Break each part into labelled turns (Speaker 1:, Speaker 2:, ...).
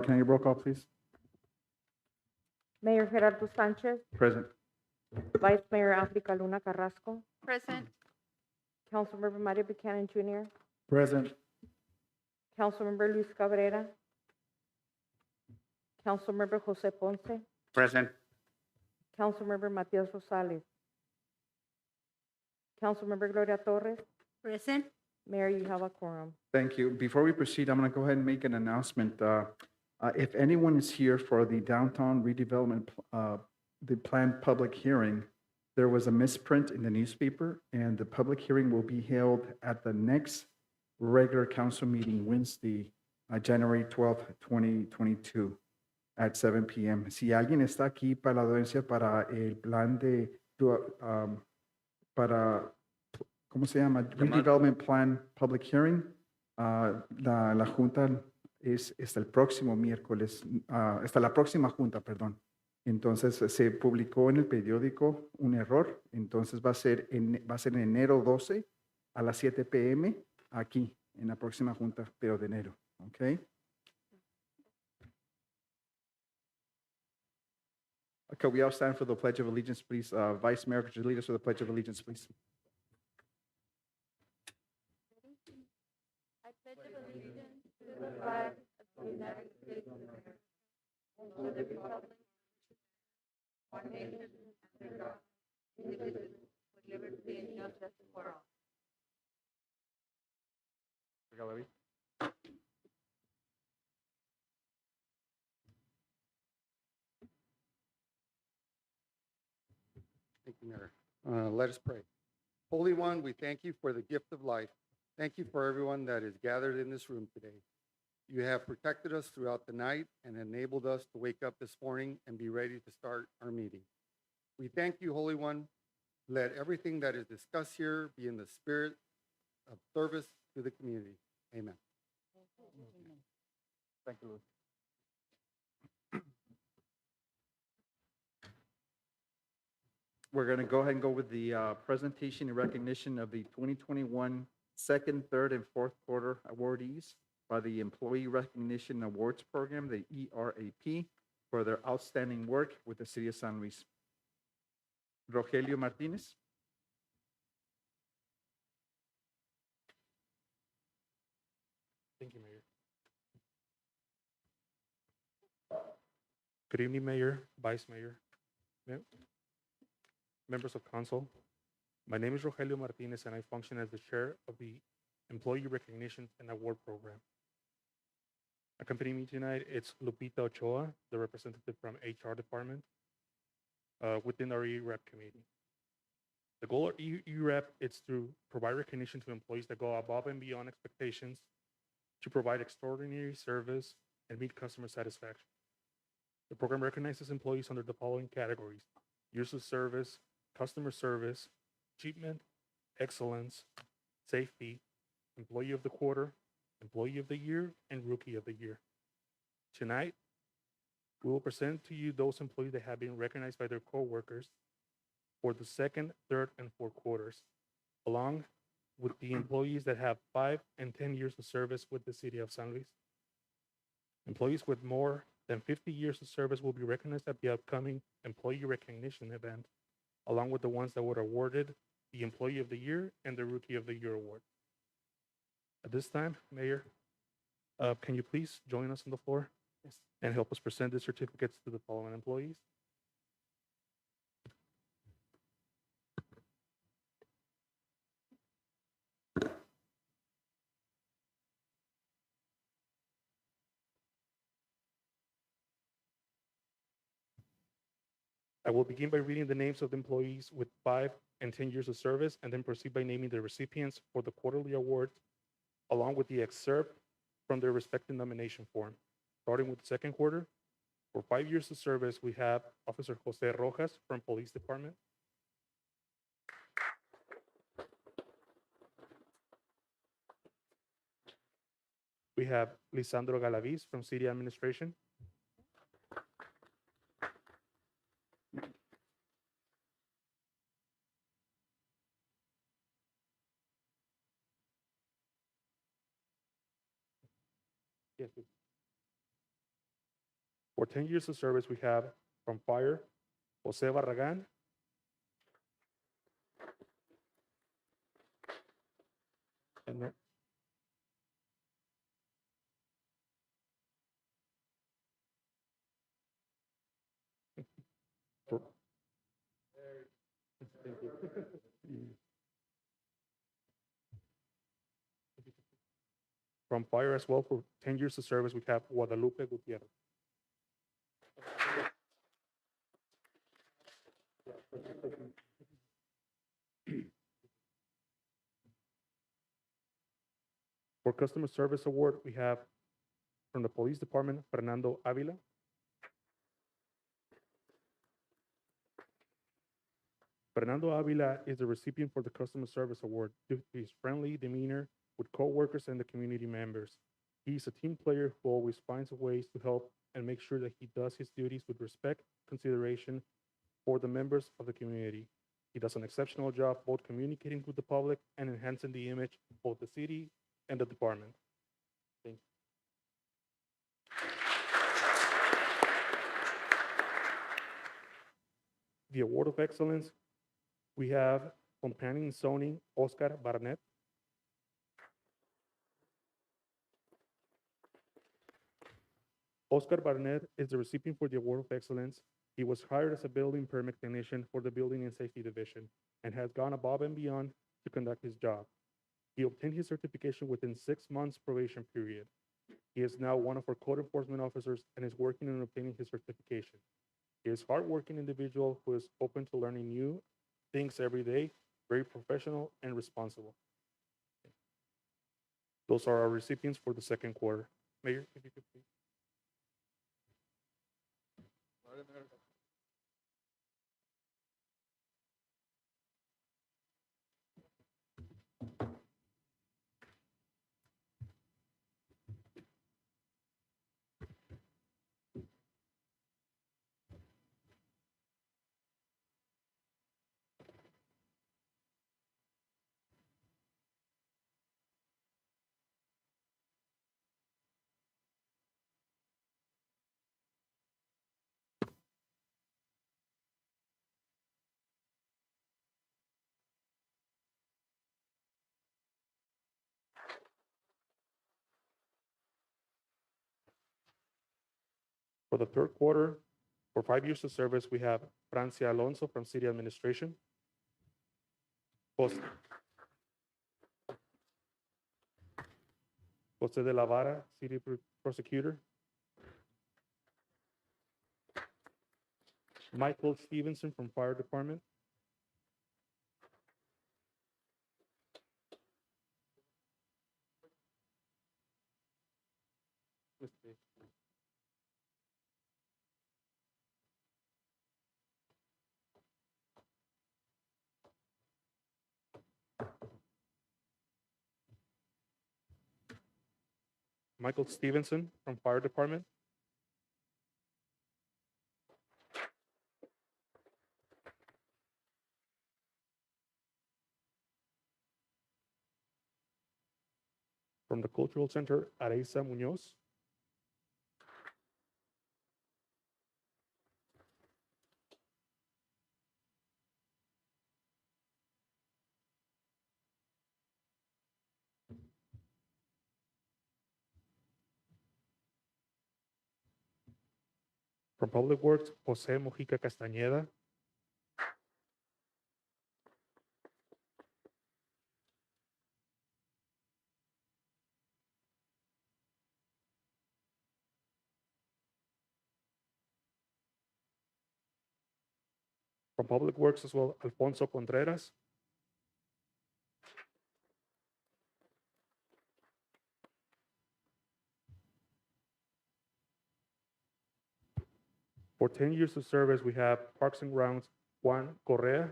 Speaker 1: Can I get roll call, please?
Speaker 2: Mayor Gerardo Sanchez,
Speaker 1: Present.
Speaker 2: Vice Mayor Africa Luna Carrasco,
Speaker 3: Present.
Speaker 2: Councilmember Mario Buchanan Jr.,
Speaker 1: Present.
Speaker 2: Councilmember Luis Cabrera, Councilmember Jose Ponce,
Speaker 1: Present.
Speaker 2: Councilmember Matias Rosales, Councilmember Gloria Torres.
Speaker 3: Present.
Speaker 2: Mayor, you have a quorum.
Speaker 1: Thank you. Before we proceed, I'm going to go ahead and make an announcement. If anyone is here for the downtown redevelopment, the planned public hearing, there was a misprint in the newspaper, and the public hearing will be held at the next regular council meeting, Wednesday, January 12th, 2022, at 7 p.m. Si alguien está aquí para la audiencia para el plan de, para, ¿cómo se llama? Redevelopment Plan Public Hearing, la junta es hasta el próximo miércoles, hasta la próxima junta, perdón. Entonces se publicó en el periódico un error, entonces va a ser en enero 12 a las 7 p.m. aquí en la próxima junta, pero de enero, ¿ok? Okay, we all stand for the Pledge of Allegiance, please. Vice Mayor, could you lead us for the Pledge of Allegiance, please?
Speaker 3: I pledge allegiance to the flag of the United States of America and to the republic one nation under God, indivisible, with liberty and justice for all.
Speaker 4: Thank you, Mayor. Let us pray. Holy One, we thank you for the gift of life. Thank you for everyone that is gathered in this room today. You have protected us throughout the night and enabled us to wake up this morning and be ready to start our meeting. We thank you, Holy One. Let everything that is discussed here be in the spirit of service to the community. Amen.
Speaker 1: Thank you, Louis. We're going to go ahead and go with the presentation and recognition of the 2021 second, third, and fourth quarter awardees by the Employee Recognition Awards Program, the ERAP, for their outstanding work with the City of San Luis. Rogelio Martinez.
Speaker 5: Thank you, Mayor. Good evening, Mayor, Vice Mayor, members of council. My name is Rogelio Martinez, and I function as the chair of the Employee Recognition and Award Program. Accompanying me tonight, it's Lupita Ochoa, the representative from HR department within our ERAP committee. The goal of ERAP is to provide recognition to employees that go above and beyond expectations to provide extraordinary service and meet customer satisfaction. The program recognizes employees under the following categories: years of service, customer service, achievement, excellence, safety, employee of the quarter, employee of the year, and rookie of the year. Tonight, we will present to you those employees that have been recognized by their coworkers for the second, third, and fourth quarters, along with the employees that have 5 and 10 years of service with the City of San Luis. Employees with more than 50 years of service will be recognized at the upcoming Employee Recognition event, along with the ones that were awarded the Employee of the Year and the Rookie of the Year award. At this time, Mayor, can you please join us on the floor and help us present the certificates to the following employees? I will begin by reading the names of the employees with 5 and 10 years of service, and then proceed by naming the recipients for the quarterly awards, along with the excerpt from their respective nomination form. Starting with the second quarter, for 5 years of service, we have Officer Jose Rojas from Police Department. We have Lisandro Galaviz from City Administration. Yes, please. For 10 years of service, we have from fire, Jose Barragan. And then for, thank you. From fire as well, for 10 years of service, we have Guadalupe Gutierrez. For customer service award, we have from the police department, Fernando Avila. Fernando Avila is the recipient for the customer service award due to his friendly demeanor with coworkers and the community members. He's a team player who always finds ways to help and make sure that he does his duties with respect, consideration for the members of the community. He does an exceptional job both communicating with the public and enhancing the image of both the city and the department. Thank you. The Award of Excellence, we have from Planning and Zoning, Oscar Barnett. Oscar Barnett is the recipient for the Award of Excellence. He was hired as a building permit technician for the Building and Safety Division and has gone above and beyond to conduct his job. He obtained his certification within 6 months probation period. He is now one of our code enforcement officers and is working on obtaining his certification. He is a hardworking individual who is open to learning new things every day, very professional and responsible. Those are our recipients for the second quarter. Mayor, if you could please. For the third quarter, for 5 years of service, we have Francia Alonso from City Administration. Jose de la Vara, City Prosecutor. Michael Stevenson from Fire Department. Michael Stevenson from Fire Department. From the Cultural Center, Areza Munoz. From Public Works, Jose Mojica Castañeda. From Public Works as well, Alfonso Contreras. For 10 years of service, we have Parks and Grounds, Juan Correa.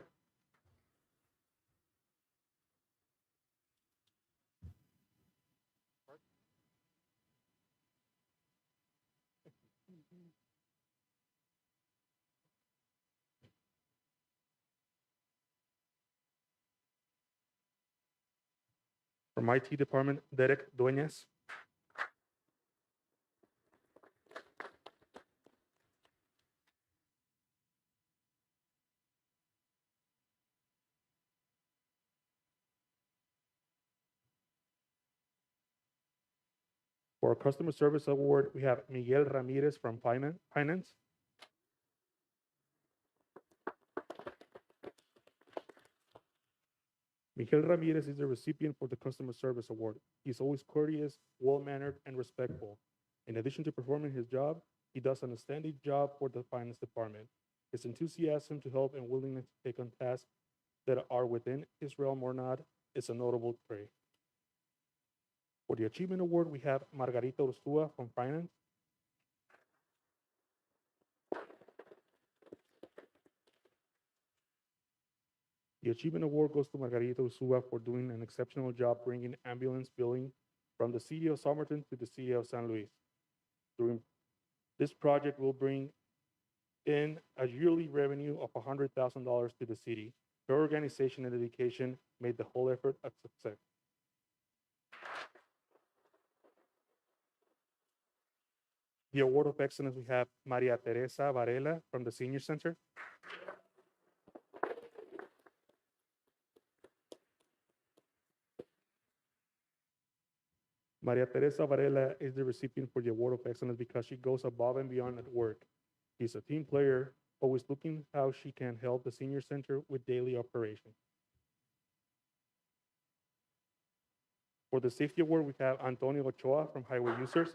Speaker 5: From IT Department, Derek Dueñas. For our Customer Service Award, we have Miguel Ramirez from Finance. Miguel Ramirez is the recipient for the Customer Service Award. He's always courteous, well-mannered, and respectful. In addition to performing his job, he does an outstanding job for the finance department. His enthusiasm to help and willingness to take on tasks that are within his realm or not is a notable trait. For the Achievement Award, we have Margarita Ursua from Finance. The Achievement Award goes to Margarita Ursua for doing an exceptional job bringing ambulance billing from the city of Somerton to the city of San Luis. During this project will bring in a yearly revenue of $100,000 to the city. Her organization and dedication made the whole effort a success. The Award of Excellence, we have Maria Teresa Varela from the Senior Center. Maria Teresa Varela is the recipient for the Award of Excellence because she goes above and beyond at work. She's a team player, always looking how she can help the Senior Center with daily operations. For the Safety Award, we have Antonio Ochoa from Highway Users.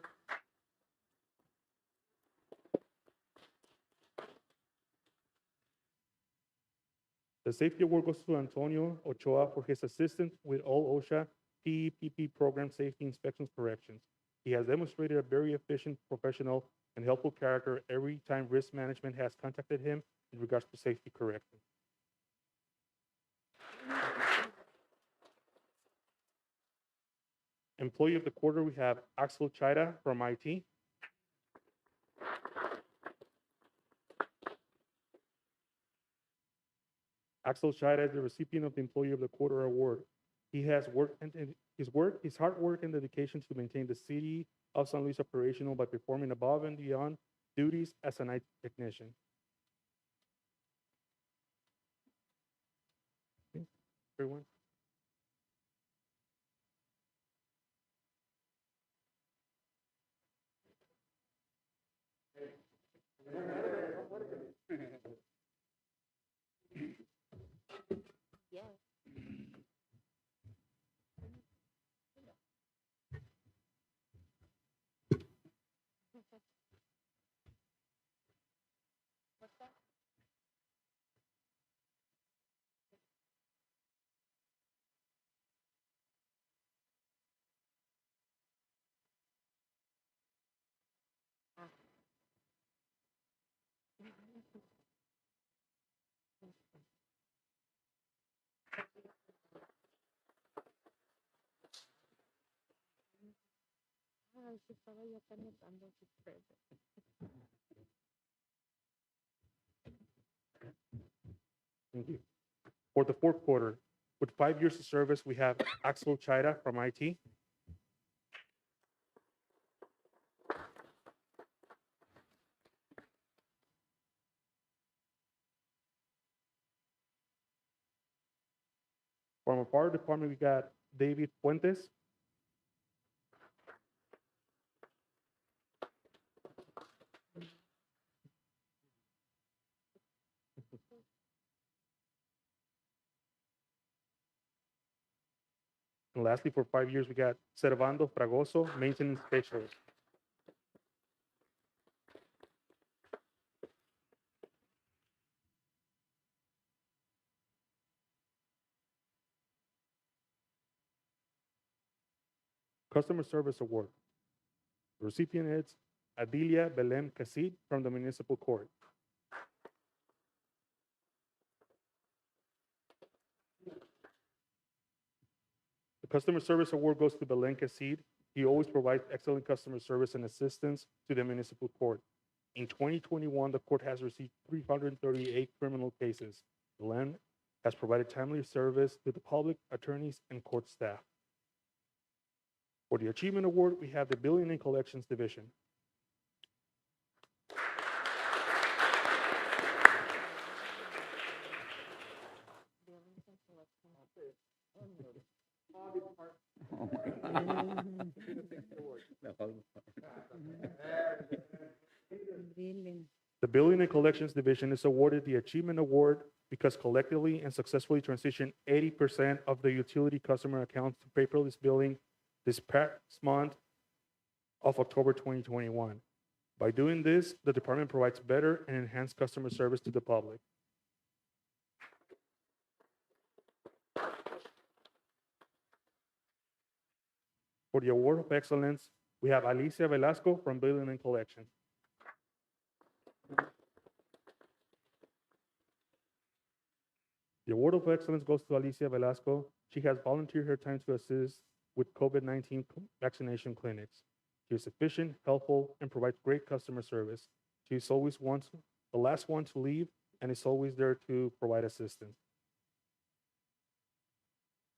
Speaker 5: The Safety Award goes to Antonio Ochoa for his assistance with all OSHA PEPP program safety inspections corrections. He has demonstrated a very efficient, professional, and helpful character every time risk management has contacted him in regards to safety corrections. Employee of the Quarter, we have Axel Chaida from IT. Axel Chaida is the recipient of the Employee of the Quarter Award. He has worked and his hard work and dedication to maintain the city of San Luis operational by performing above and beyond duties as an IT technician. Okay, everyone. Thank you. For the fourth quarter, with 5 years of service, we have Axel Chaida from IT. From our fire department, we got David Fuentes. And lastly, for 5 years, we got Servando Fragoso, maintenance specialist. Customer Service Award. The recipient is Adilia Belem Casid from the Municipal Court. The Customer Service Award goes to Belem Casid. He always provides excellent customer service and assistance to the Municipal Court. In 2021, the court has received 338 criminal cases. Belem has provided timely service to the public, attorneys, and court staff. For the Achievement Award, we have the Billing and Collections Division.
Speaker 1: Oh my God.
Speaker 5: The Billing and Collections Division is awarded the Achievement Award because collectively and successfully transitioned 80% of the utility customer accounts to paperless billing this past month of October 2021. By doing this, the department provides better and enhanced customer service to the public. For the Award of Excellence, we have Alicia Velasco from Billing and Collections. The Award of Excellence goes to Alicia Velasco. She has volunteered her time to assist with COVID-19 vaccination clinics. She is efficient, helpful, and provides great customer service. She is always the last one to leave and is always there to provide assistance.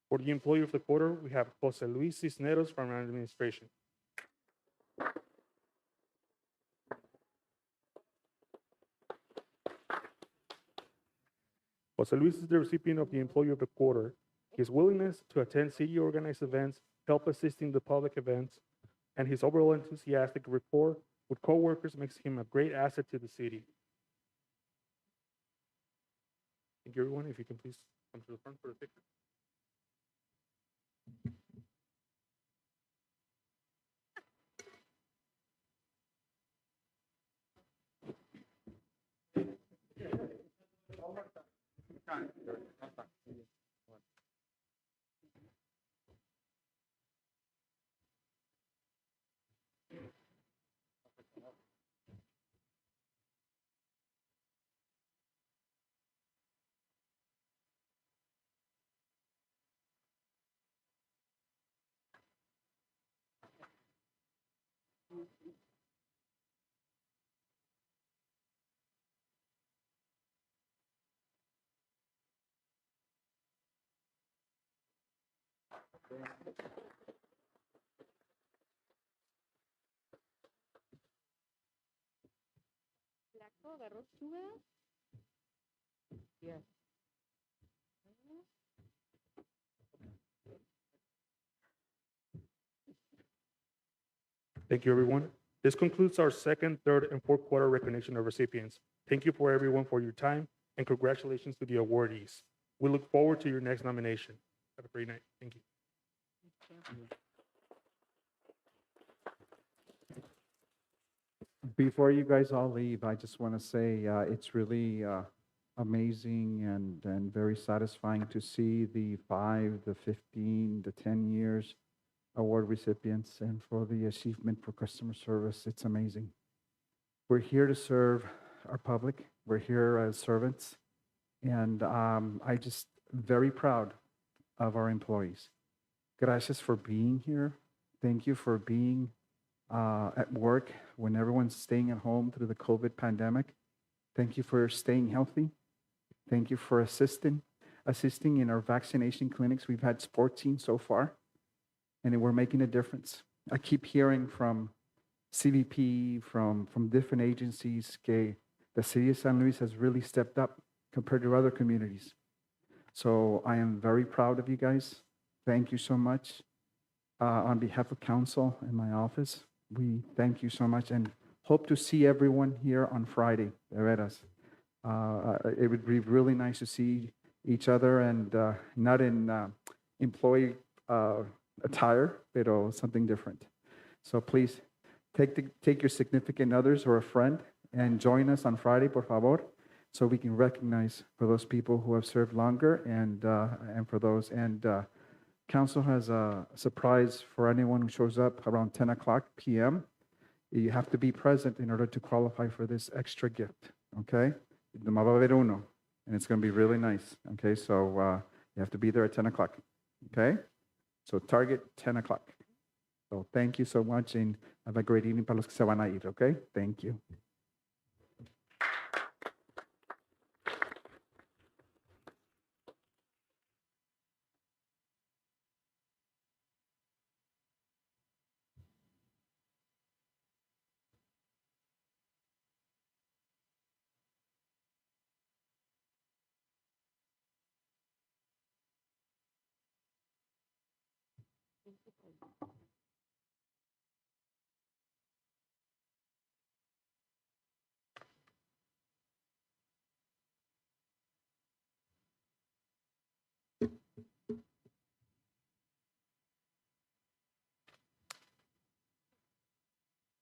Speaker 5: For the Employee of the Quarter, we have Jose Luis Cisneros from our administration. Jose Luis is the recipient of the Employee of the Quarter. His willingness to attend city-organized events, help assisting the public events, and his overall enthusiastic rapport with coworkers makes him a great asset to the city. Thank you, everyone. If you can please come to the front for the picture.
Speaker 2: Yes.
Speaker 5: Thank you, everyone. This concludes our second, third, and fourth quarter recognition of recipients. Thank you for everyone for your time, and congratulations to the awardees. We look forward to your next nomination. Have a great night. Thank you.
Speaker 1: Before you guys all leave, I just want to say it's really amazing and very satisfying to see the 5, the 15, the 10 years award recipients and for the achievement for customer service. It's amazing. We're here to serve our public. We're here as servants. And I just very proud of our employees. Gracias for being here. Thank you for being at work when everyone's staying at home through the COVID pandemic. Thank you for staying healthy. Thank you for assisting in our vaccination clinics. We've had 14 so far, and we're making a difference. I keep hearing from CBP, from different agencies, que the city of San Luis has really stepped up compared to other communities. So I am very proud of you guys. Thank you so much. On behalf of council and my office, we thank you so much and hope to see everyone here on Friday. De veras. It would be really nice to see each other and not in employee attire, but something different. So please take your significant others or a friend and join us on Friday, por favor, so we can recognize for those people who have served longer and for those. And council has a surprise for anyone who shows up around 10 o'clock p.m. You have to be present in order to qualify for this extra gift, okay? Nomás va a haber uno, and it's going to be really nice, okay? So you have to be there at 10 o'clock, okay? So target 10 o'clock. So thank you so much, and have a great evening para los que se van a ir, okay? Thank you.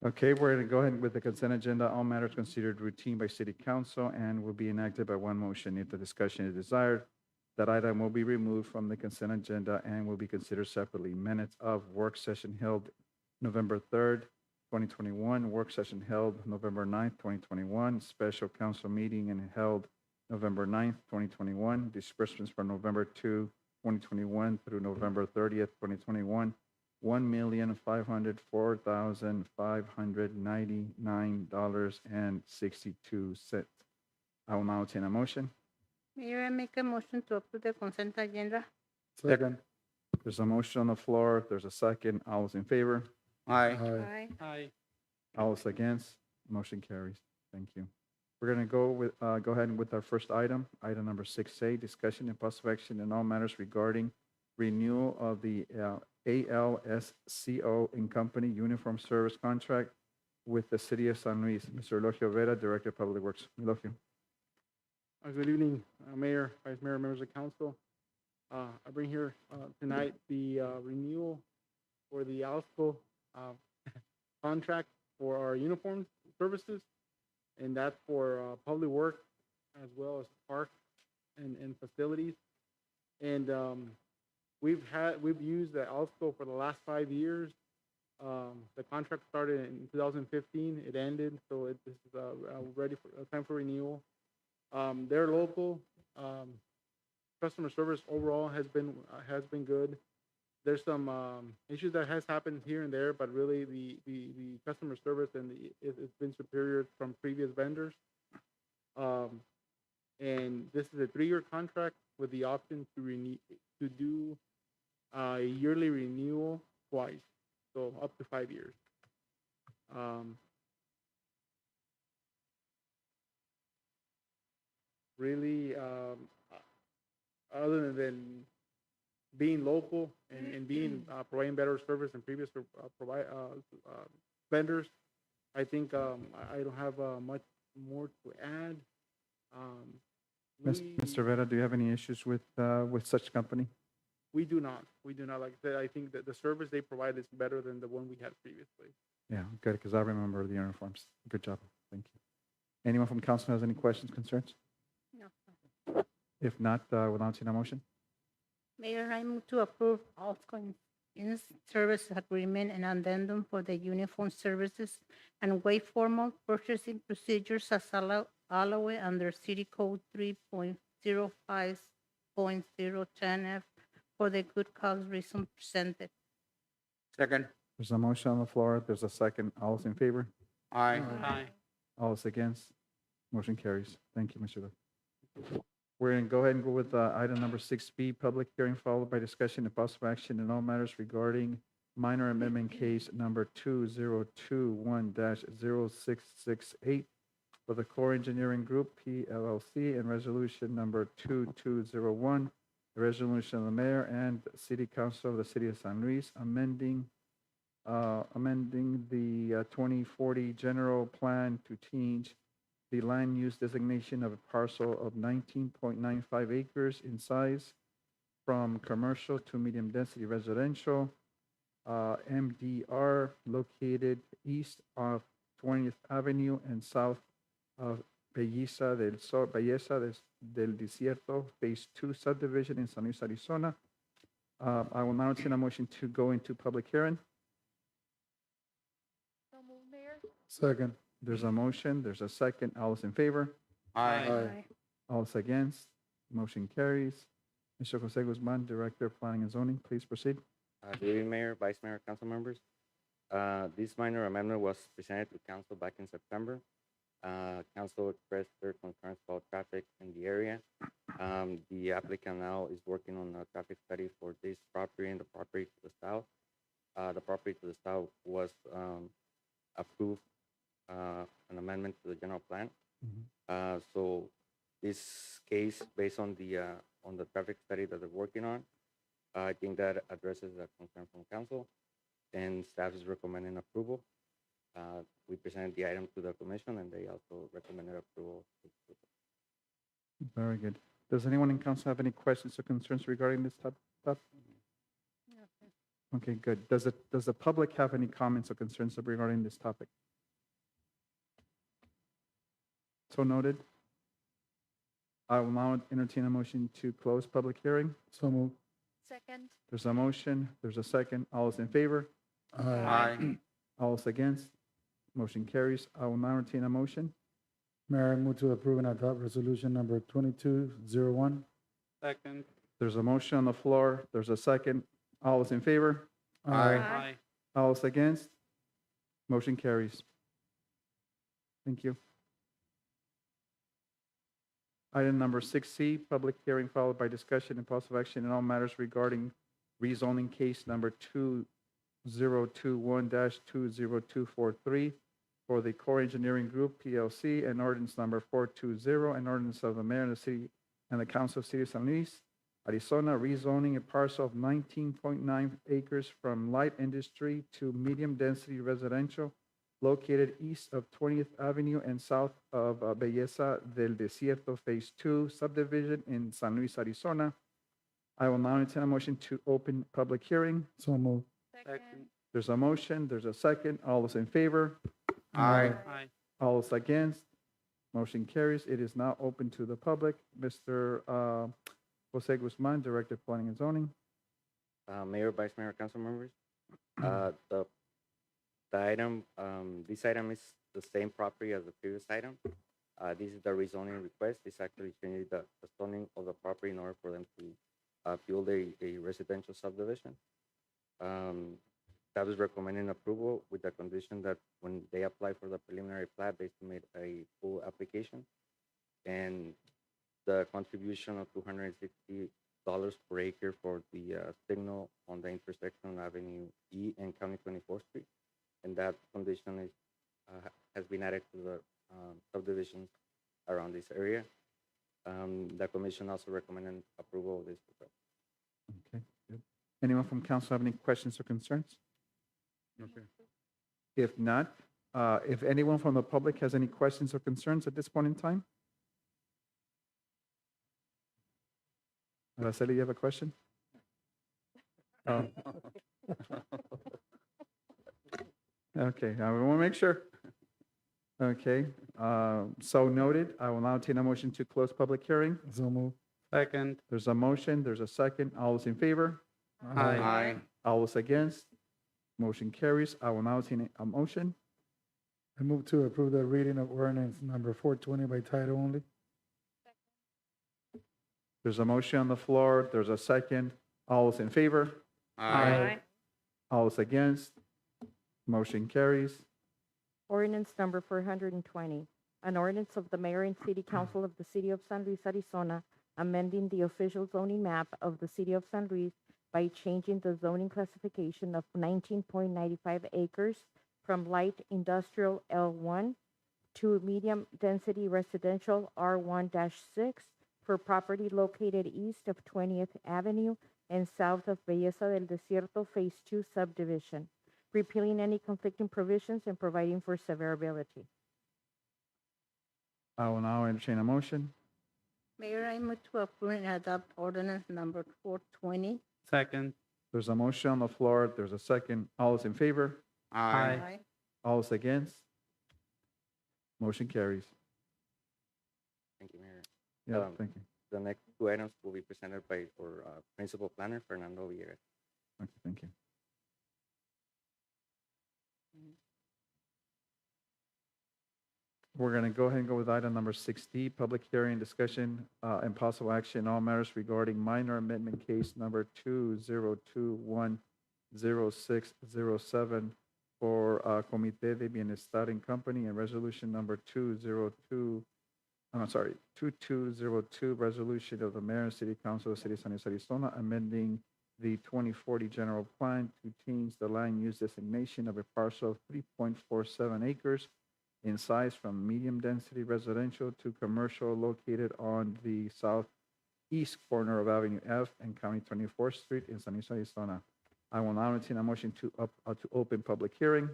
Speaker 1: Okay, we're going to go ahead with the consent agenda. All matters considered routine by city council and will be enacted by one motion. If the discussion is desired, that item will be removed from the consent agenda and will be considered separately. Minutes of work session held November 3rd, 2021, work session held November 9th, 2021, special council meeting and held November 9th, 2021, disbursements for November 2, 2021 through November 30th, 2021, $1,504,599.62. I will now entertain a motion.
Speaker 2: Mayor, I make a motion to approve the consent agenda.
Speaker 4: Second.
Speaker 1: There's a motion on the floor. There's a second. All those in favor?
Speaker 4: Aye.
Speaker 2: Aye.
Speaker 5: Aye.
Speaker 1: All those against? Motion carries. Thank you. We're going to go ahead with our first item, item number 6A, discussion and possible action in all matters regarding renewal of the ALSCO and Company Uniform Service Contract with the City of San Luis. Mr. Elogio Vera, Director of Public Works. Elogio.
Speaker 6: Good evening, Mayor, Vice Mayor, members of council. I bring here tonight the renewal for the ALSCO contract for our uniform services, and that's for public work as well as parks and facilities. And we've used the ALSCO for the last 5 years. The contract started in 2015. It ended, so this is ready for time for renewal. They're local. Customer service overall has been good. There's some issues that has happened here and there, but really the customer service and it's been superior from previous vendors. And this is a 3-year contract with the option to do a yearly renewal twice, so up to 5 years. Really, other than being local and being providing better service than previous vendors, I think I don't have much more to add.
Speaker 1: Mr. Vera, do you have any issues with such company?
Speaker 6: We do not. We do not. Like I said, I think that the service they provide is better than the one we had previously.
Speaker 1: Yeah, good, because I remember the uniforms. Good job. Thank you. Anyone from council has any questions, concerns?
Speaker 2: No.
Speaker 1: If not, we'll now entertain a motion.
Speaker 2: Mayor, I move to approve ALSCO in service agreement and addendum for the uniform services and waive formal purchasing procedures as allowed under City Code 3.05.010F for the good cause reason presented.
Speaker 4: Second.
Speaker 1: There's a motion on the floor. There's a second. All those in favor?
Speaker 4: Aye.
Speaker 6: Aye.
Speaker 1: All those against? Motion carries. Thank you, Mr. Lu. We're going to go ahead and go with item number 6B, public hearing followed by discussion and possible action in all matters regarding minor amendment case number 2021-0668 for the Core Engineering Group, PLLC, and resolution number 2201, the resolution of the mayor and city council of the city of San Luis amending the 2040 general plan to change the land use designation of a parcel of 19.95 acres in size from commercial to medium density residential, MDR, located east of 20th Avenue and south of Belleza del Desierto, Phase 2 subdivision in San Luis, Arizona. I will now entertain a motion to go into public hearing.
Speaker 3: So move, Mayor.
Speaker 4: Second.
Speaker 1: There's a motion, there's a second. All those in favor?
Speaker 2: Aye.
Speaker 1: All those against? Motion carries. Mr. Jose Guzman, Director of Planning and Zoning, please proceed.
Speaker 7: Good evening, Mayor, Vice Mayor, council members. This minor amendment was presented to council back in September. Council expressed their concerns about traffic in the area. The applicant now is working on a traffic study for this property and the property to the south. The property to the south was approved an amendment to the general plan. So this case, based on the traffic study that they're working on, I think that addresses the concern from council, and staff is recommending approval. We presented the item to the commission, and they also recommended approval.
Speaker 1: Very good. Does anyone in council have any questions or concerns regarding this type of stuff? Okay, good. Does the public have any comments or concerns regarding this topic? So noted. I will now entertain a motion to close public hearing.
Speaker 6: So move.
Speaker 3: Second.
Speaker 1: There's a motion, there's a second. All those in favor?
Speaker 6: Aye.
Speaker 1: All those against? Motion carries. I will now entertain a motion.
Speaker 6: Mayor, I move to approve and adopt resolution number 2201. Second.
Speaker 1: There's a motion on the floor, there's a second. All those in favor?
Speaker 3: Aye.
Speaker 1: All those against? Motion carries. Thank you. Item number 6C, public hearing followed by discussion and possible action in all matters regarding rezoning case number 2021-20243 for the Core Engineering Group PLC and ordinance number 420, an ordinance of the mayor and the city and the council of City of San Luis, Arizona, rezoning a parcel of 19.9 acres from light industry to medium-density residential located east of 20th Avenue and south of Belleza del Desierto Phase 2 subdivision in San Luis, Arizona. I will now entertain a motion to open public hearing.
Speaker 6: So move.
Speaker 3: Second.
Speaker 1: There's a motion, there's a second. All those in favor?
Speaker 6: Aye.
Speaker 1: All those against? Motion carries. It is now open to the public. Mr. Jose Guzman, Director of Planning and Zoning.
Speaker 7: Mayor, Vice Mayor, council members, the item, this item is the same property as the previous item. This is the rezoning request. It's actually changing the zoning of the property in order for them to build a residential subdivision. Staff is recommending approval with the condition that when they apply for the preliminary plat, they submit a full application. And the contribution of $260 per acre for the signal on the intersection of Avenue E and County 24th Street. And that condition is, has been added to the subdivisions around this area. The commission also recommended approval of this request.
Speaker 1: Okay, good. Anyone from council have any questions or concerns?
Speaker 6: Okay.
Speaker 1: If not, if anyone from the public has any questions or concerns at this point in time? Araceli, you have a question? Oh. Okay, I want to make sure. Okay, so noted. I will now entertain a motion to close public hearing.
Speaker 6: So move. Second.
Speaker 1: There's a motion, there's a second. All those in favor?
Speaker 6: Aye.
Speaker 1: All those against? Motion carries. I will now entertain a motion.
Speaker 6: I move to approve the reading of ordinance number 420 by title only.
Speaker 1: There's a motion on the floor. There's a second. All those in favor?
Speaker 6: Aye.
Speaker 1: All those against? Motion carries.
Speaker 8: Ordinance number 420, an ordinance of the mayor and city council of the city of San Luis, Arizona, amending the official zoning map of the city of San Luis by changing the zoning classification of 19.95 acres from light industrial L1 to medium-density residential R1-6 for property located east of 20th Avenue and south of Belleza del Desierto Phase 2 subdivision, repealing any conflicting provisions and providing for severability.
Speaker 1: I will now entertain a motion.
Speaker 2: Mayor, I move to approve and adopt ordinance number 420.
Speaker 6: Second.
Speaker 1: There's a motion on the floor. There's a second. All those in favor?
Speaker 6: Aye.
Speaker 1: All those against? Motion carries.
Speaker 7: Thank you, Mayor.
Speaker 1: Yeah,
Speaker 7: Um,
Speaker 1: thank you.
Speaker 7: The next two items will be presented by our principal planner, Fernando Villegas.
Speaker 1: Okay, thank you. We're going to go ahead and go with item number 6D, public hearing, discussion, and possible action, all matters regarding minor amendment case number 2021-0607 for Comité de Bienestar and Company and resolution number 2202, resolution of the mayor and city council of the city of San Luis, Arizona, amending the 2040 general plan to change the land use designation of a parcel of 3.47 acres in size from medium-density residential to commercial located on the south southeast corner of Avenue F and County 24th Street in San Luis, Arizona. I will now entertain a motion to open public hearing.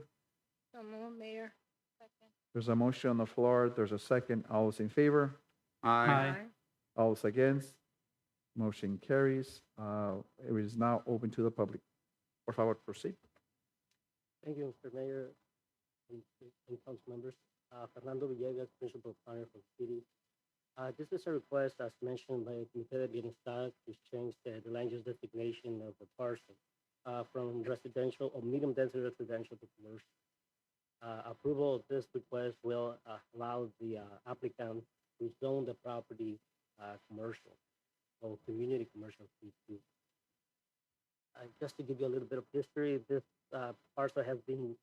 Speaker 2: So move, Mayor. Second.
Speaker 1: There's a motion on the floor. There's a second. All those in favor?
Speaker 6: Aye.
Speaker 1: All those against? Motion carries. It is now open to the public. Por favor, proceed.
Speaker 9: Thank you, Mr. Mayor and council members. Fernando Villegas, Principal Planner for the city. This is a request, as mentioned by Comité de Bienestar, to change the land use designation of the parcel from residential or medium-density residential to commercial. Approval of this request will allow the applicant to zone the property commercial or community commercial. Just to give you a little bit of history, this parcel has been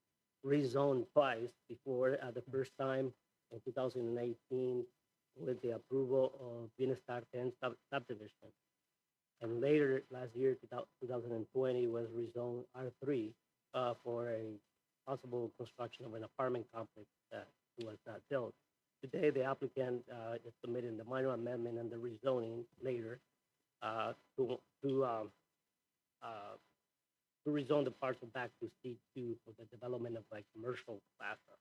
Speaker 9: rezoned twice before. The first time in 2018 with the approval of Bienestar 10 subdivision. And later, last year, 2020, was rezoned R3 for a possible construction of an apartment complex that was not built. Today, the applicant is submitting the minor amendment and the rezoning later to rezone the parcel back to C2 for the development of a commercial plaza.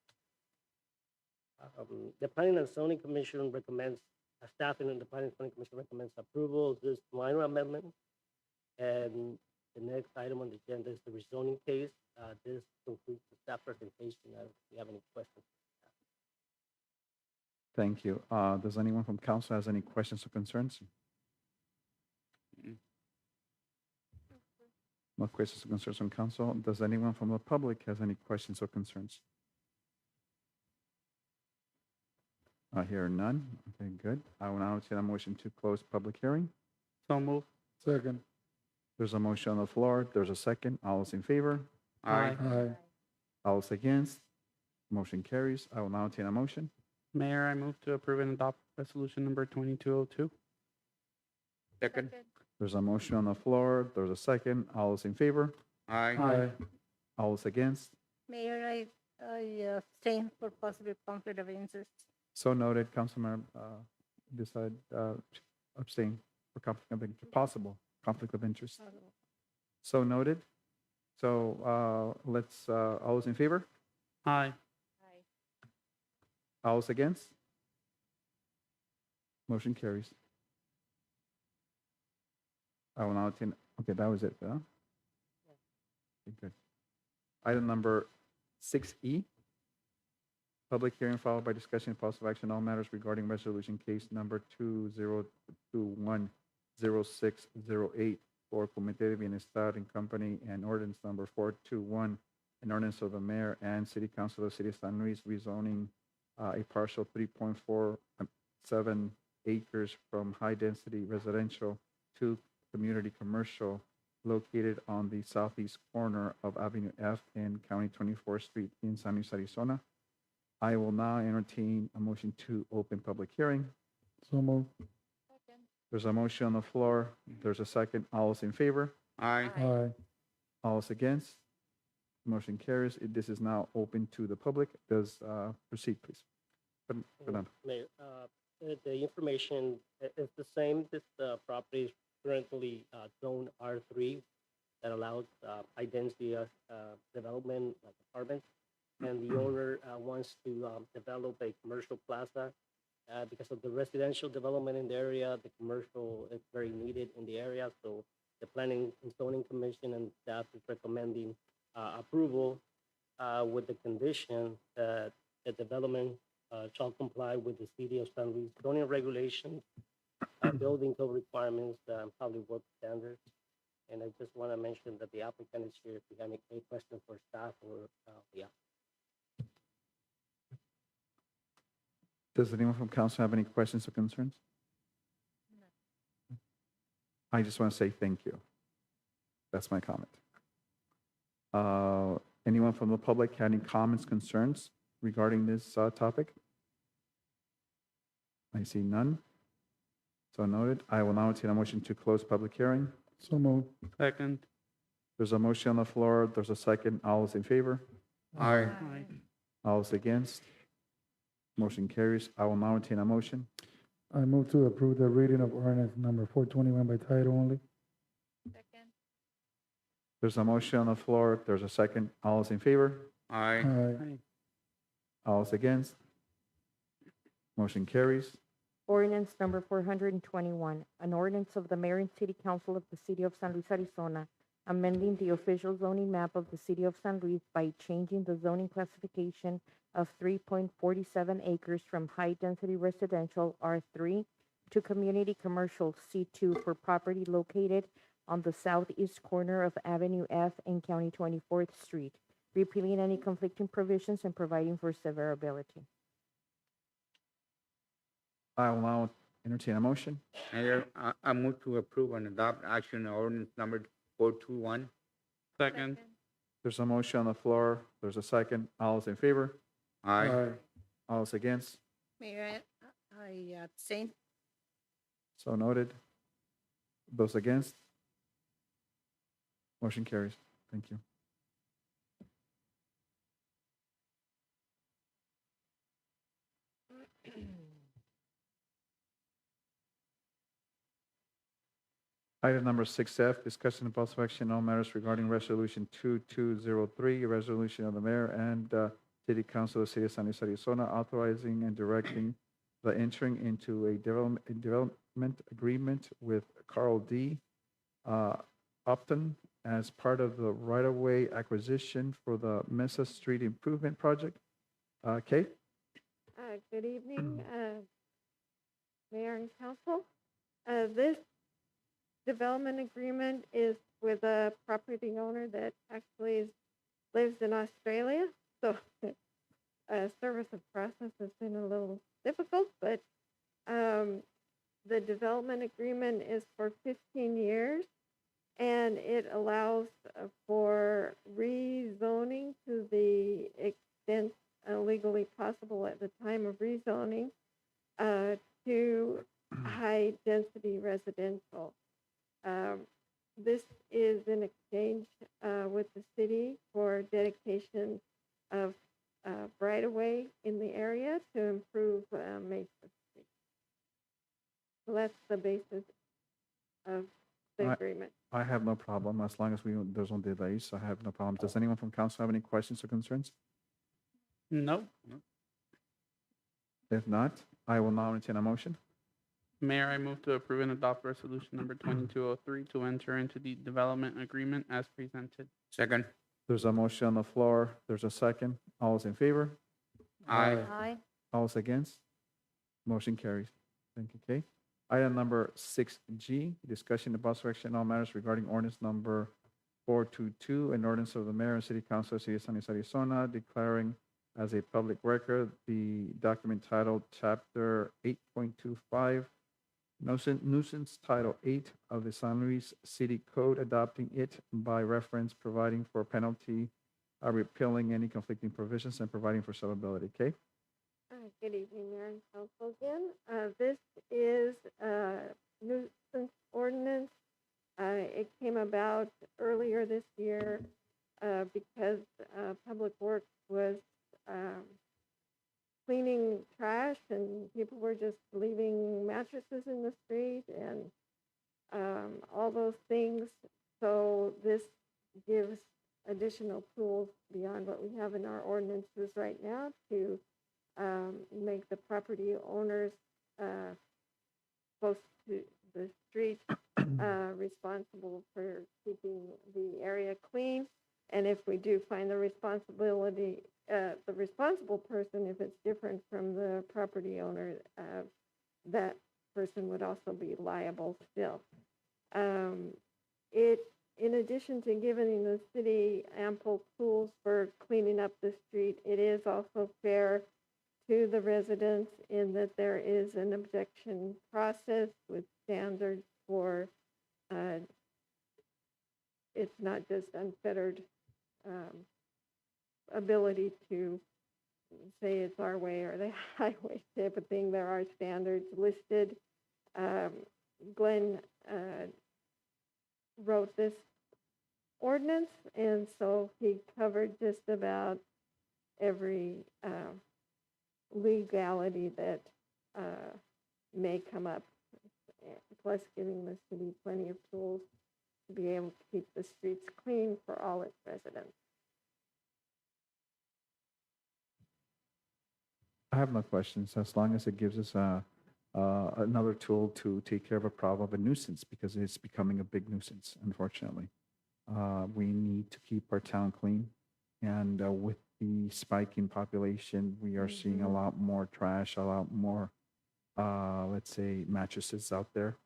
Speaker 9: The Planning and Zoning Commission recommends, staff and the Planning and Zoning Commission recommends approval of this minor amendment. And the next item on the agenda is the rezoning case. This concludes the staff presentation. If you have any questions.
Speaker 1: Thank you. Does anyone from council has any questions or concerns? No questions or concerns from council. Does anyone from the public has any questions or concerns? I hear none. Okay, good. I will now entertain a motion to close public hearing.
Speaker 6: So move.
Speaker 1: Second. There's a motion on the floor. There's a second. All those in favor?
Speaker 6: Aye.
Speaker 1: All those against? Motion carries. I will now entertain a motion.
Speaker 6: Mayor, I move to approve and adopt resolution number 2202.
Speaker 3: Second.
Speaker 1: There's a motion on the floor. There's a second. All those in favor?
Speaker 6: Aye.
Speaker 1: All those against?
Speaker 2: Mayor, I abstain for possible conflict of interest.
Speaker 1: So noted. Councilmember decide abstain for conflict of interest, possible conflict of interest. So noted. So let's, all those in favor?
Speaker 6: Aye.
Speaker 1: All those against? Motion carries. I will now attend, okay, that was it, huh? Okay, good. Item number 6E, public hearing followed by discussion and possible action on all matters regarding resolution case number 2021-0608 for Comité de Bienestar and Company and ordinance number 421, an ordinance of the mayor and city council of the city of San Luis rezoning a partial 3.47 acres from high-density residential to community commercial located on the southeast corner of Avenue F and County 24th Street in San Luis, Arizona. I will now entertain a motion to open public hearing. So moved. There's a motion on the floor. There's a second. All those in favor?
Speaker 3: Aye.
Speaker 1: All those against? Motion carries. This is now open to the public. Does proceed, please. Fernando.
Speaker 9: Mayor, the information is the same. This property is currently zone R3 that allows high-density development like apartments. And the owner wants to develop a commercial plaza. Because of the residential development in the area, the commercial is very needed in the area. So the Planning and Zoning Commission and staff is recommending approval with the condition that the development shall comply with the City of San Luis zoning regulations, building code requirements, public work standards. And I just want to mention that the applicant is here if you have any questions for staff or the applicant.
Speaker 1: Does anyone from council have any questions or concerns? I just want to say thank you. That's my comment. Anyone from the public have any comments, concerns regarding this topic? I see none. So noted. I will now entertain a motion to close public hearing. So moved.
Speaker 6: Second.
Speaker 1: There's a motion on the floor. There's a second. All those in favor?
Speaker 6: Aye.
Speaker 1: All those against? Motion carries. I will now entertain a motion.
Speaker 10: I move to approve the reading of ordinance number 421 by title only.
Speaker 3: Second.
Speaker 1: There's a motion on the floor. There's a second. All is in favor?
Speaker 10: Aye.
Speaker 1: All is against? Motion carries.
Speaker 8: Ordinance number 421, an ordinance of the mayor and city council of the city of San Luis, Arizona, amending the official zoning map of the city of San Luis by changing the zoning classification of 3.47 acres from high-density residential R3 to community commercial C2 for property located on the southeast corner of Avenue F and County 24th Street, repealing any conflicting provisions and providing for severability.
Speaker 1: I will now entertain a motion.
Speaker 11: Mayor, I move to approve and adopt action on ordinance number 421.
Speaker 3: Second.
Speaker 1: There's a motion on the floor. There's a second. All is in favor?
Speaker 11: Aye.
Speaker 1: All is against?
Speaker 2: Mayor, I abstain.
Speaker 1: So noted. Those against? Motion carries. Thank you. Item number 6F, discussion and possible action on all matters regarding Resolution 2203, a resolution of the mayor and City Council of the City of San Luis, Arizona, authorizing and directing the entering into a development agreement with Carl D. Upton as part of the right-of-way acquisition for the Mesa Street Improvement Project. Kate?
Speaker 12: Good evening, Mayor and Council. This development agreement is with a property owner that actually lives in Australia. So service of process has been a little difficult, but the development agreement is for 15 years, and it allows for rezoning to the extent legally possible at the time of rezoning to high-density residential. This is in exchange with the city for dedication of right-of-way in the area to improve Mesa Street. So that's the basis of the agreement.
Speaker 1: I have no problem, as long as there's no delays, I have no problem. Does anyone from council have any questions or concerns?
Speaker 13: No.
Speaker 1: If not, I will now entertain a motion.
Speaker 13: Mayor, I move to approve and adopt resolution number 2203 to enter into the development agreement as presented.
Speaker 11: Second.
Speaker 1: There's a motion on the floor. There's a second. All is in favor?
Speaker 11: Aye.
Speaker 2: Aye.
Speaker 1: All is against? Motion carries. Thank you, Kay. Item number 6G, discussion and possible action on all matters regarding ordinance number 422, an ordinance of the mayor and city council of the city of San Luis, Arizona, declaring as a public record the document titled Chapter 8.25, nuisance Title 8 of the San Luis City Code, adopting it by reference, providing for penalty, repealing any conflicting provisions, and providing for severability. Kay?
Speaker 12: Good evening, Mayor and Council again. This is a nuisance ordinance. It came about earlier this year because Public Works was cleaning trash and people were just leaving mattresses in the street and all those things. So this gives additional tools beyond what we have in our ordinances right now to make the property owners close to the street responsible for keeping the area clean. And if we do find the responsible person, if it's different from the property owner, that person would also be liable still. In addition to giving the city ample tools for cleaning up the street, it is also fair to the residents in that there is an objection process with standards for it's not just unfettered ability to say it's our way or the highway type of thing. There are standards listed. Glenn wrote this ordinance, and so he covered just about every legality that may come up, plus giving the city plenty of tools to be able to keep the streets clean for all its residents.
Speaker 1: I have no questions, as long as it gives us another tool to take care of a problem of a nuisance, because it's becoming a big nuisance, unfortunately. We need to keep our town clean, and with the spike in population, we are seeing a lot more trash, a lot more, let's say, mattresses out there,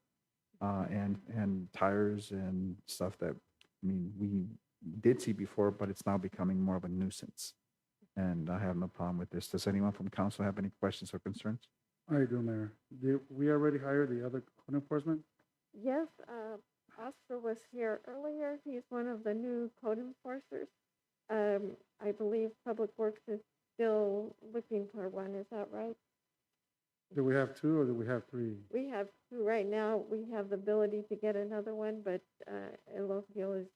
Speaker 1: and tires and stuff that, I mean, we did see before, but it's now becoming more of a nuisance. And I have no problem with this. Does anyone from council have any questions or concerns?
Speaker 10: I do, Mayor. Did we already hired the other code enforcement?
Speaker 12: Yes, Oscar was here earlier. He's one of the new code enforcers. I believe Public Works is still looking for one. Is that right?
Speaker 10: Do we have two or do we have three?
Speaker 12: We have two right now. We have the ability to get another one, but Elogiel is,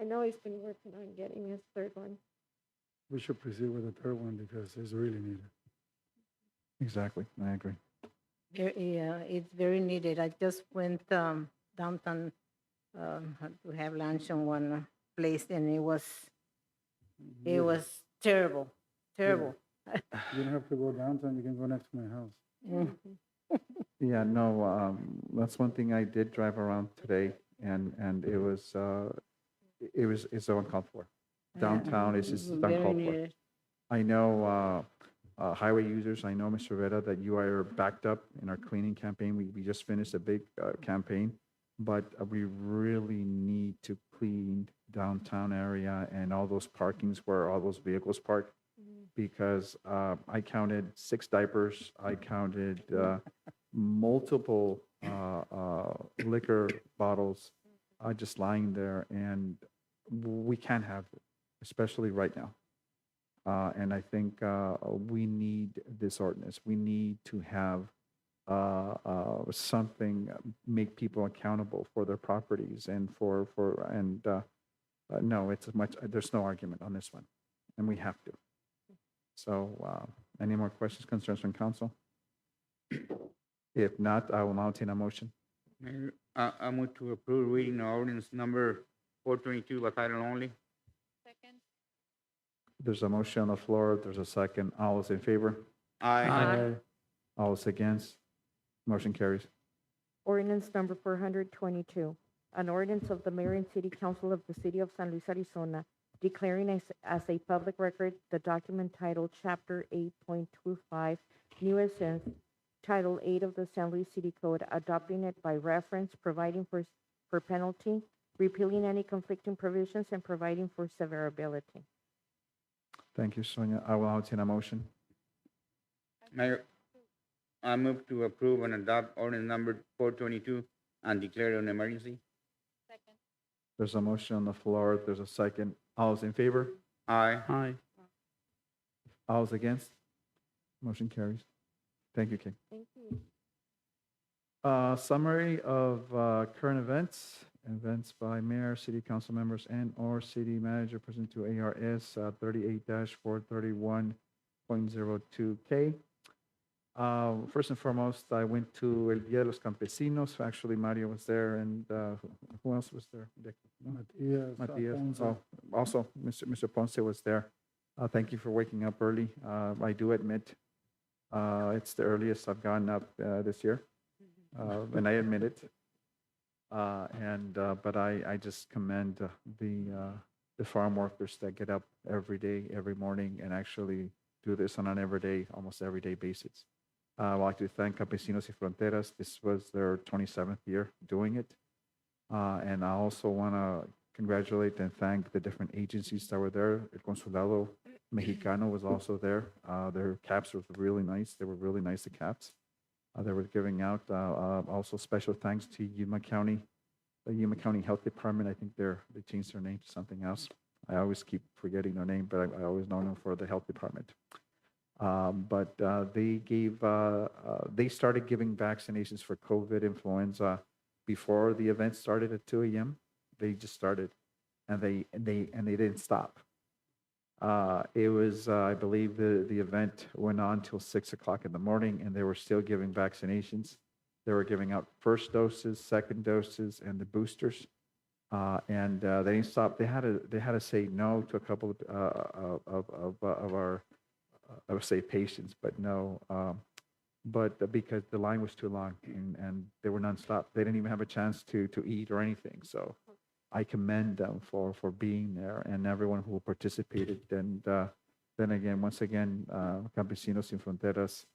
Speaker 12: I know he's been working on getting his third one.
Speaker 10: We should proceed with the third one because it's really needed.
Speaker 1: Exactly, I agree.
Speaker 2: Yeah, it's very needed. I just went downtown to have lunch on one place, and it was terrible, terrible.
Speaker 10: You don't have to go downtown, you can go next to my house.
Speaker 2: Mm.
Speaker 1: Yeah, no, that's one thing I did drive around today, and it's uncalled for. Downtown is just
Speaker 2: Very
Speaker 1: uncalled for.
Speaker 2: needed.
Speaker 1: I know highway users, I know, Mr. Rivera, that you are backed up in our cleaning campaign. We just finished a big campaign, but we really need to clean downtown area and all those parkings where all those vehicles park. Because I counted 6 diapers, I counted multiple liquor bottles just lying there, and we can't have it, especially right now. And I think we need this ordinance. We need to have something make people accountable for their properties and no, there's no argument on this one, and we have to. So, any more questions, concerns from council? If not, I will now entertain a motion.
Speaker 11: Mayor, I move to approve reading of ordinance number 422 by title only.
Speaker 3: Second.
Speaker 1: There's a motion on the floor. There's a second. All those in favor?
Speaker 11: Aye.
Speaker 1: All those against? Motion carries.
Speaker 8: Ordinance number 422, an ordinance of the mayor and city council of the city of San Luis, Arizona, declaring as a public record the document titled Chapter 8.25, nuisance, Title 8 of the San Luis City Code, adopting it by reference, providing for penalty, repealing any conflicting provisions, and providing for severability.
Speaker 1: Thank you, Sonia. I will now entertain a motion.
Speaker 11: Mayor, I move to approve and adopt ordinance number 422 and declare it an emergency.
Speaker 3: Second.
Speaker 1: There's a motion on the floor. There's a second. All those in favor?
Speaker 11: Aye.
Speaker 13: Aye.
Speaker 1: All those against? Motion carries. Thank you, King.
Speaker 12: Thank you.
Speaker 1: Summary of current events by mayor, city council members, and/or city manager pursuant to ARS 38-431.02K. First and foremost, I went to El Día de los Campesinos. Actually, Mario was there, and who else was there? Matias.
Speaker 10: Alfonso.
Speaker 1: Oh, also, Mr. Ponce was there. Thank you for waking up early. I do admit it's the earliest I've gotten up this year, and I admit it. But I just commend the farm workers that get up every day, every morning, and actually do this on an almost everyday basis. I'd like to thank Campesinos y Fronteras. This was their 27th year doing it. And I also want to congratulate and thank the different agencies that were there. El Consulado Mexicano was also there. Their caps were really nice. They were really nice, the caps they were giving out. Also special thanks to Yuma County, the Yuma County Health Department. I think they changed their name to something else. I always keep forgetting their name, but I always know them for the health department. But they started giving vaccinations for COVID, influenza before the event started at 2 a.m. They just started, and they didn't stop. It was, I believe, the event went on till 6 o'clock in the morning, and they were still giving vaccinations. They were giving out first doses, second doses, and the boosters. And they didn't stop. They had to say no to a couple of our, I would say, patients, but no. But because the line was too long, and they were nonstop. They didn't even have a chance to eat or anything. So I commend them for being there and everyone who participated. And then again, once again, Campesinos Sin Fronteras,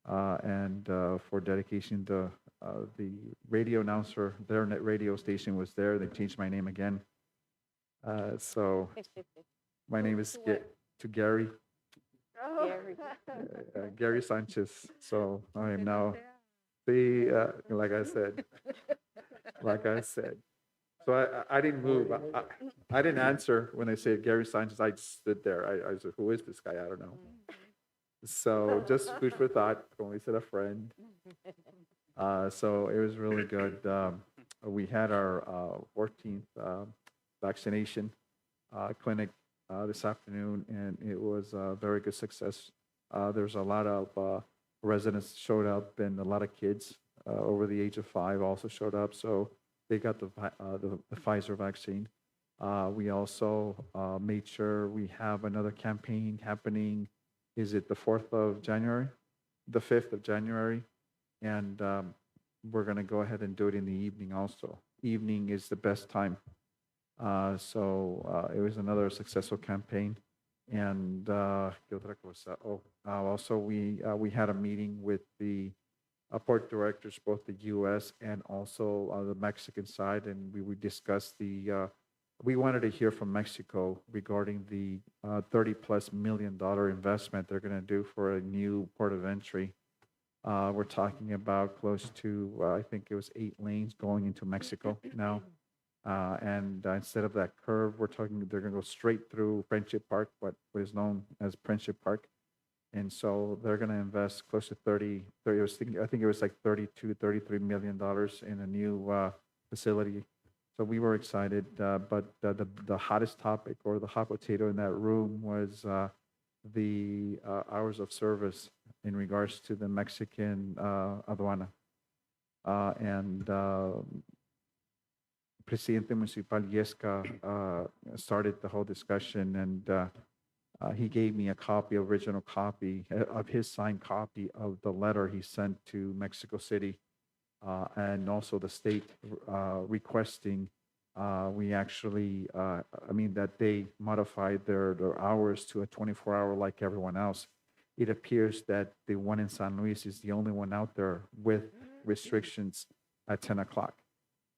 Speaker 1: and for dedication, the radio announcer, their net radio station was there. They changed my name again. So my name is to Gary.
Speaker 12: Oh.
Speaker 1: Gary Sanchez. So I am now like I said. So I didn't move. I didn't answer when they said Gary Sanchez. I just stood there. I said, who is this guy? I don't know. So just food for thought. Only said a friend. So it was really good. We had our 14th vaccination clinic this afternoon, and it was a very good success. There's a lot of residents showed up, and a lot of kids over the age of 5 also showed up. So they got the Pfizer vaccine. We also made sure we have another campaign happening. Is it the 4th of January? The 5th of January. And we're going to go ahead and do it in the evening also. Evening is the best time. So it was another successful campaign. And ¿qué otra cosa? Also we had a meeting with the port directors, both the U.S. and also the Mexican side, and we would discuss we wanted to hear from Mexico regarding the $30+ million investment they're going to do for a new port of entry. We're talking about close to, I think it was 8 lanes going into Mexico now. And instead of that curve, they're going to go straight through Friendship Park, what is known as Friendship Park. And so they're going to invest close to I think it was like $33 million in a new facility. So we were excited, but the hottest topic or the hot potato in that room was the hours of service in regards to the Mexican aduana. And Presidente Municipal Yesca started the whole discussion, and he gave me a original copy of his signed copy of the letter he sent to Mexico City, and also the state requesting we actually, that they modified their hours to a 24-hour like everyone else. It appears that the one in San Luis is the only one out there with restrictions at 10 o'clock.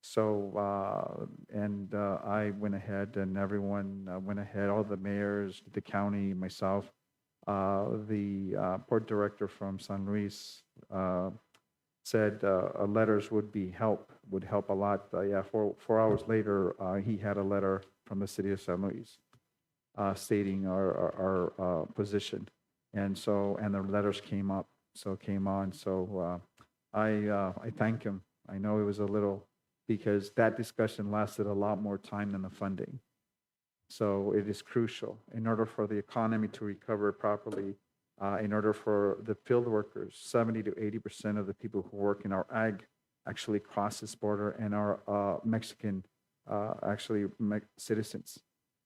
Speaker 1: So, I went ahead, and everyone went ahead, all the mayors, the county, myself, the port director from San Luis said letters would help a lot. 4 hours later, he had a letter from the city of San Luis stating our position. And the letters came on. So I thank him. I know it was a little, because that discussion lasted a lot more time than the funding. So it is crucial in order for the economy to recover properly, in order for the field workers, 70 to 80% of the people who work in our ag actually cross this border and are Mexican, citizens.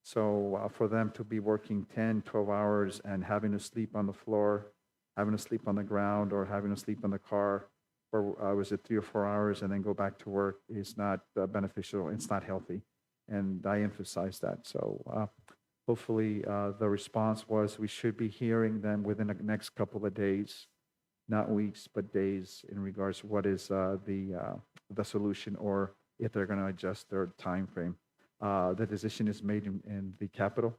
Speaker 1: So for them to be working 10, 12 hours and having to sleep on the floor, having to sleep on the ground, or having to sleep in the car for, was it 3 or 4 hours and then go back to work is not beneficial. It's not healthy. And I emphasize that. So hopefully the response was we should be hearing them within the next couple of days, not weeks, but days, in regards to what is the solution, or if they're going to adjust their time frame. The decision is made in the capital.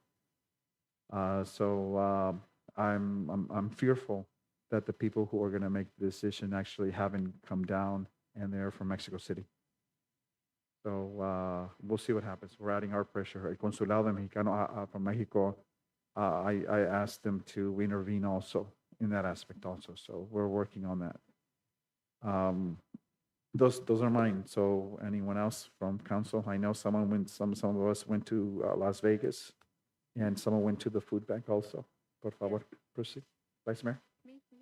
Speaker 1: So I'm fearful that the people who are going to make the decision actually haven't come down, and they're from Mexico City. So we'll see what happens. We're adding our pressure. El Consulado Mexicano from Mexico, I asked them to intervene also in that aspect also. So we're working on that. Those are mine. So anyone else from council? I know some of us went to Las Vegas. and someone went to the food bank also. Por favor, proceed. Vice Mayor?
Speaker 3: Me too.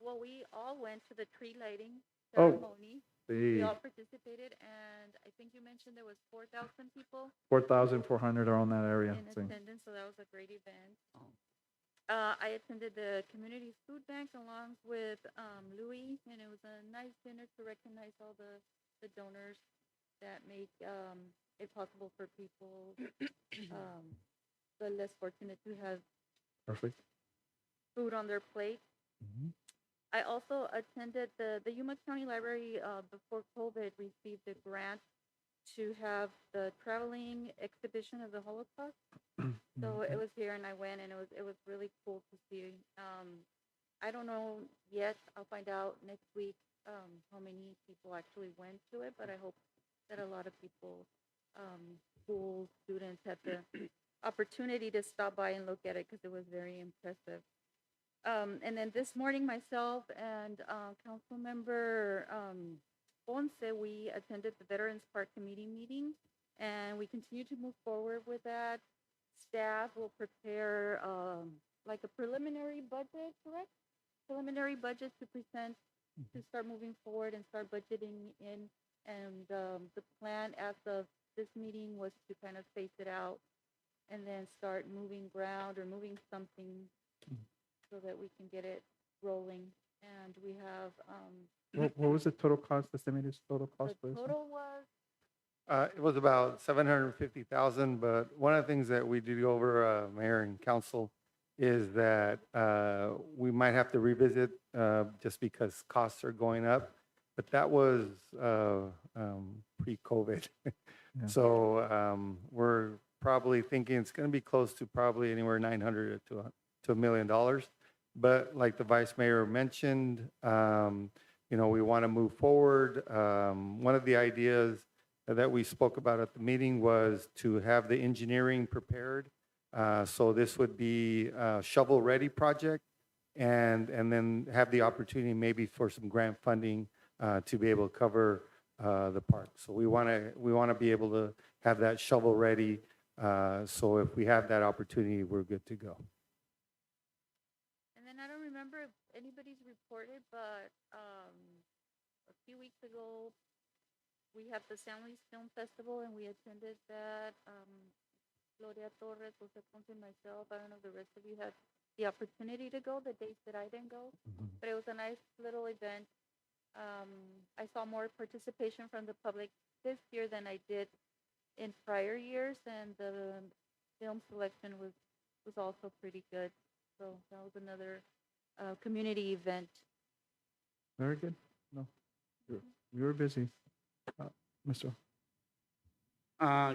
Speaker 3: Well, we all went to the tree lighting
Speaker 1: Oh,
Speaker 3: ceremony. We
Speaker 1: The
Speaker 3: all participated, and I think you mentioned there was 4,000 people
Speaker 1: 4,400 are on that area.
Speaker 3: in
Speaker 1: so-
Speaker 3: attendance, so that was a great event. I attended the community food bank along with Louis, and it was a nice dinner to recognize all the donors that make it possible for people the less fortunate to have
Speaker 1: Perfect.
Speaker 3: food on their plate.
Speaker 1: Mhm.
Speaker 3: I also attended the Yuma County Library before COVID received a grant to have the traveling exhibition of the Holocaust. So it was here and I went and it was really cool to see. I don't know yet. I'll find out next week how many people actually went to it, but I hope that a lot of people, schools, students had the opportunity to stop by and look at it because it was very impressive. And then this morning, myself and council member Ponce, we attended the Veterans Park Committee meeting, and we continue to move forward with that. Staff will prepare like a preliminary budget, correct? Preliminary budget to present, to start moving forward and start budgeting in. And the plan as of this meeting was to kind of phase it out and then start moving ground or moving something so that we can get it rolling. And we have,
Speaker 1: What was the total cost, estimated total cost?
Speaker 3: the
Speaker 1: for this one?
Speaker 3: total was,
Speaker 4: It was about 750,000, but one of the things that we did go over, Mayor and Council, is that we might have to revisit just because costs are going up. But that was pre-COVID.
Speaker 1: Yeah.
Speaker 4: So we're probably thinking it's going to be close to probably anywhere 900 to $1 million. But like the Vice Mayor mentioned, we want to move forward. One of the ideas that we spoke about at the meeting was to have the engineering prepared. So this would be a shovel-ready project and then have the opportunity maybe for some grant funding to be able to cover the park. So we want to be able to have that shovel-ready. So if we have that opportunity, we're good to go.
Speaker 3: and then I don't remember if anybody's reported, but a few weeks ago, we have the Stanley's Film Festival and we attended that. Gloria Torres, Jose Ponce, and myself. I don't know if the rest of you had the opportunity to go, the days that I didn't go, but it was a nice little event. I saw more participation from the public this year than I did in prior years, and the film selection was also pretty good. So that was another community event.
Speaker 1: Very good. No, you were busy. Mr.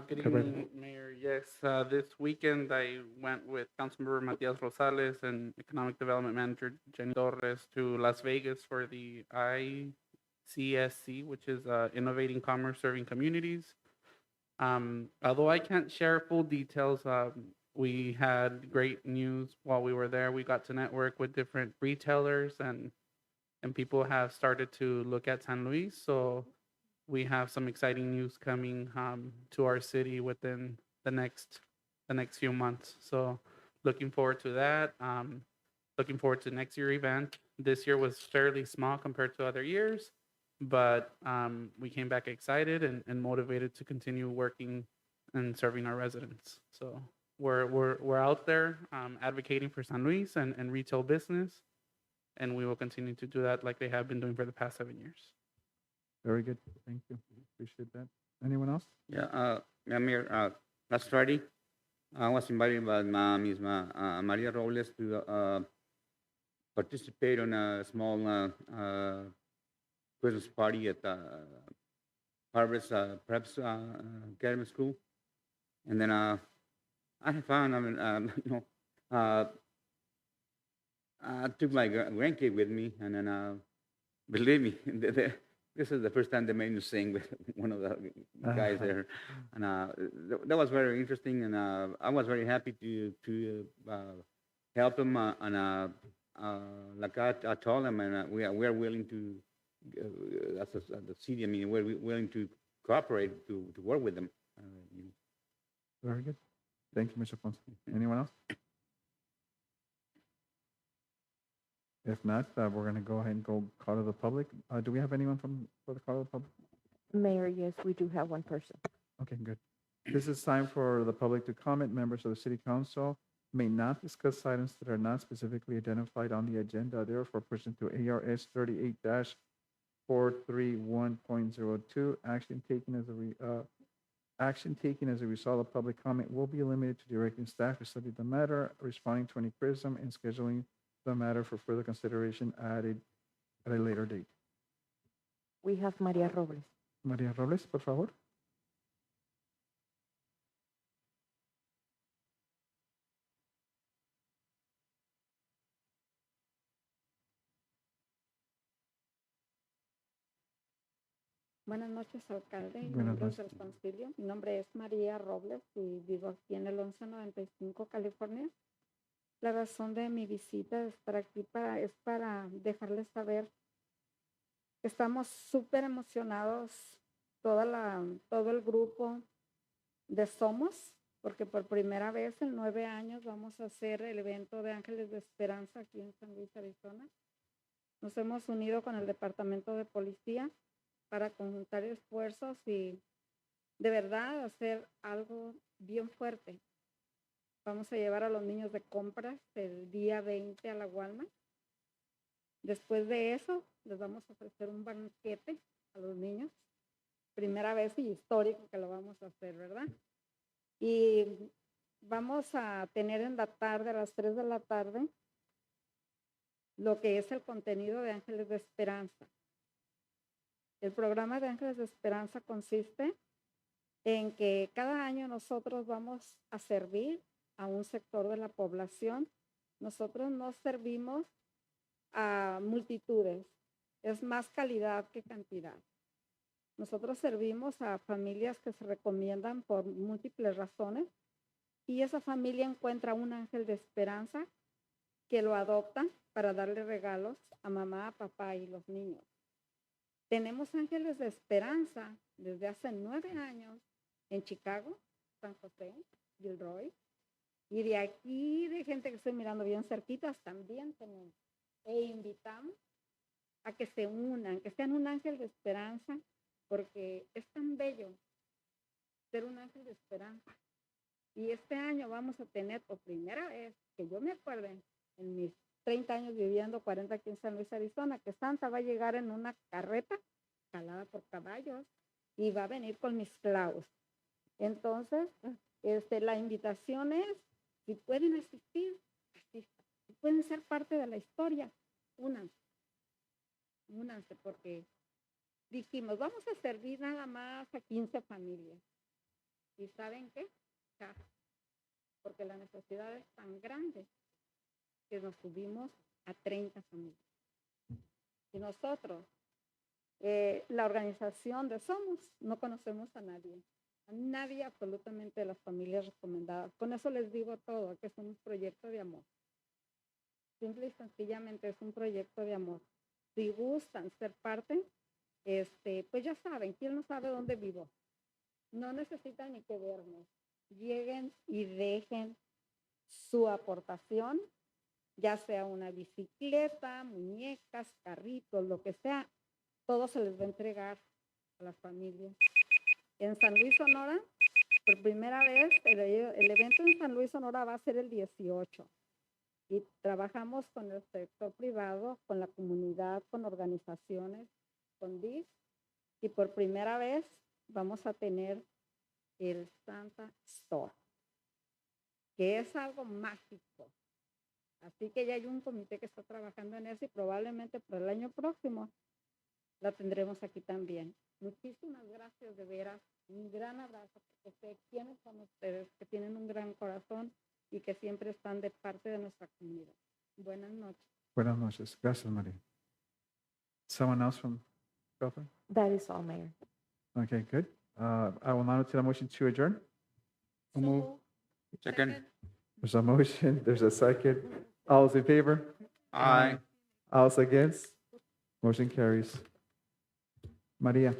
Speaker 13: Good
Speaker 1: Correct.
Speaker 13: evening, Mayor. Yes, this weekend I went with Councilmember Matias Rosales and Economic Development Manager Jenny Torres to Las Vegas for the ICSC, which is Innovating Commerce Serving Communities. Although I can't share full details, we had great news while we were there. We got to network with different retailers and people have started to look at San Luis. So we have some exciting news coming to our city within the next few months. So looking forward to that. Looking forward to next year's event. This year was fairly small compared to other years, but we came back excited and motivated to continue working and serving our residents. So we're out there advocating for San Luis and retail business, and we will continue to do that like they have been doing for the past 7 years.
Speaker 1: Very good. Thank you. Appreciate that. Anyone else?
Speaker 11: Yeah, Mayor, last Friday, I was invited by Ms. Maria Robles to participate on a small Christmas party at Harvest Preps Academy School. And then I had fun. I took my grandkid with me, and then believe me, this is the first time they made me sing with one of the guys there, and that was very interesting, and I was very happy to help them, and like I told them, and we are willing to, as the city, I mean, we're willing to cooperate to work with them.
Speaker 1: Very good. Thank you, Mr. Ponce. Anyone else? If not, we're going to go ahead and go call to the public. Do we have anyone for the call to the public?
Speaker 8: Mayor, yes, we do have one person.
Speaker 1: Okay, good. This is time for the public to comment. Members of the city council may not discuss items that are not specifically identified on the agenda. Therefore, pursuant to ARS 38-431.02, action taken as a result of public comment will be limited to directing staff to study the matter, responding to any criticism, and scheduling the matter for further consideration at a later date.
Speaker 8: We have Maria Robles.
Speaker 1: María Robles, por favor.
Speaker 12: Buenas noches, alcalde y
Speaker 1: Buenas
Speaker 12: miembros
Speaker 1: noches.
Speaker 12: del concilio. Mi nombre es María Robles y vivo aquí en el 1195 California. La razón de mi visita es para dejarles saber que estamos súper emocionados, todo el grupo de Somos, porque por primera vez en 9 años vamos a hacer el evento de Ángeles de Esperanza aquí en San Luis, Arizona. Nos hemos unido con el Departamento de Policía para conjuntar esfuerzos y de verdad hacer algo bien fuerte. Vamos a llevar a los niños de compras el día 20 a la Walmart. Después de eso, les vamos a ofrecer un banquete a los niños. Primera vez y histórico que lo vamos a hacer, ¿verdad? Y vamos a tener en la tarde, a las 3 de la tarde, lo que es el contenido de Ángeles de Esperanza. El programa de Ángeles de Esperanza consiste en que cada año nosotros vamos a servir a un sector de la población. Nosotros no servimos a multitudes, es más calidad que cantidad. Nosotros servimos a familias que se recomiendan por múltiples razones y esa familia encuentra un ángel de esperanza que lo adopta para darle regalos a mamá, papá y los niños. Tenemos ángeles de esperanza desde hace 9 años en Chicago, San José, Gilroy. Y de aquí, de gente que estoy mirando bien cerquitas, también tenemos. E invitamos a que se unan, que sean un ángel de esperanza, porque es tan bello ser un ángel de esperanza. Y este año vamos a tener, por primera vez, que yo me acuerde, en mis 30 años viviendo, 40 aquí en San Luis, Arizona, que Santa va a llegar en una carreta jalada por caballos y va a venir con mis clavos. Entonces, la invitación es, si pueden asistir, asistan. Si pueden ser parte de la historia, únanse, porque dijimos, vamos a servir nada más a 15 familias. ¿Y saben qué? Ya, porque la necesidad es tan grande que nos subimos a 30 familias. Y nosotros, la organización de Somos, no conocemos a nadie absolutamente de las familias recomendadas. Con eso les digo todo, que es un proyecto de amor. Simple y sencillamente es un proyecto de amor. Si gustan ser parte, pues ya saben, ¿quién no sabe dónde vivo? No necesitan ni que vernos. Lleguen y dejen su aportación, ya sea una bicicleta, muñecas, carritos, lo que sea, todo se les va a entregar a las familias. En San Luis, Sonora, por primera vez, el evento en San Luis, Sonora va a ser el 18. Y trabajamos con el sector privado, con la comunidad, con organizaciones, con DIS. Y por primera vez vamos a tener el Santa Store, que es algo mágico. Así que ya hay un comité que está trabajando en eso y probablemente por el año próximo la tendremos aquí también. Muchísimas gracias, de veras. Un gran abrazo, porque sé quiénes son ustedes, que tienen un gran corazón y que siempre están de parte de nuestra comunidad. Buenas noches.
Speaker 1: Buenas noches. Gracias, María. Someone else from Belfast?
Speaker 8: That is all, Mayor.
Speaker 1: Okay, good. I will now entertain a motion to adjourn.
Speaker 3: So move.
Speaker 11: Second.
Speaker 1: There's a motion, there's a second. All those in favor?
Speaker 11: Aye.
Speaker 1: All those against? Motion carries. Maria.